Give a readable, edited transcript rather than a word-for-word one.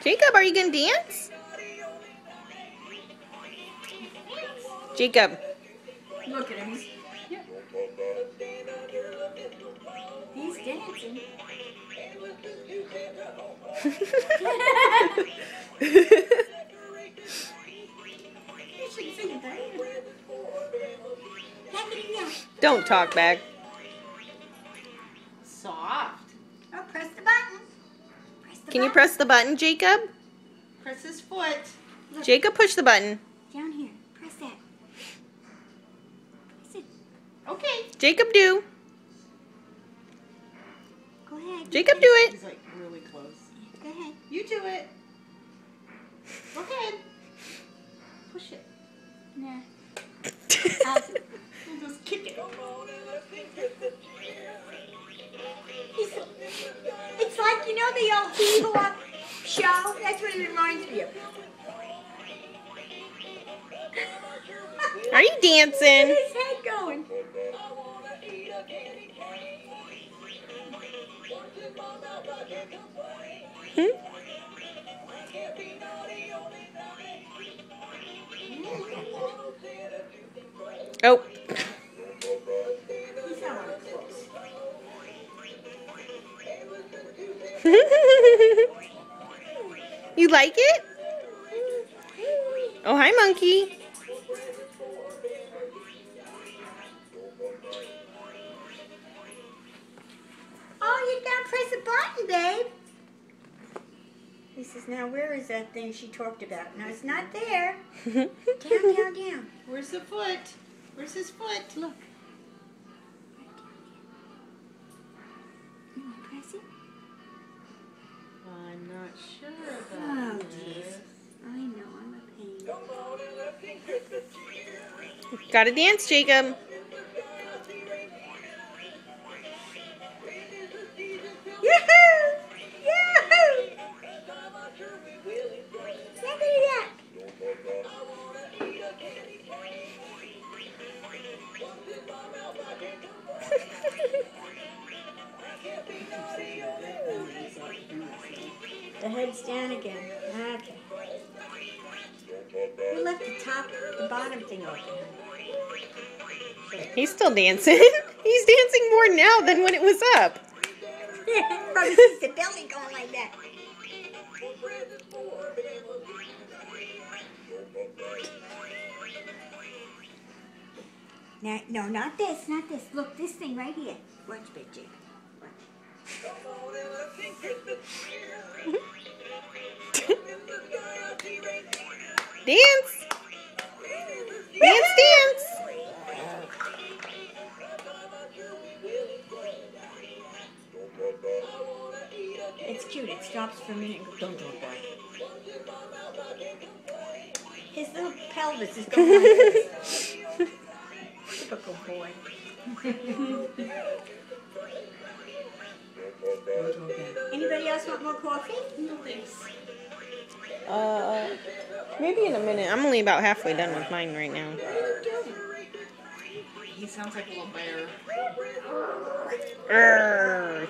Jacob, are you gonna dance? Jacob. Look at him. He's dancing. Don't talk back. Soft. Oh, press the button. Can you press the button, Jacob? Press his foot. Look. Jacob, push the button. Down here. Press that. Press it. Okay. Jacob, do. Go ahead. Jacob, do it. He's like really close. Go ahead. You do it. Go ahead. Push it. Nah. I'll just kick it. It's like, you know, the old Hee-Haw show? That's what it reminds me of. Are you dancing? Look at his head going. Oh. You like it? Oh, hi, monkey. Oh, you gotta press a button, babe. He says, now where is that thing she talked about? No, it's not there. Down, down, down. Where's the foot? Where's his foot? Look. You want to press it? I'm not sure Oh, about jeez. this. I know, I'm a pain. Gotta dance, Jacob. Yoo-hoo! Yoo-hoo! Look at that. The head's down again. Okay. We left the bottom thing open. He's still dancing. He's dancing more now than when it was up. Probably sees the belly going like that. Now, no, not this, not this. Look, this thing right here. Watch, Big Jake. Watch. Dance. Dance, dance. It's cute. It stops for a minute and goes, don't boy. His little pelvis is going like this. Typical boy. Anybody else want more coffee? No thanks. Maybe in a minute. I'm only about halfway done with mine right now. He sounds like a little bear. Urgh.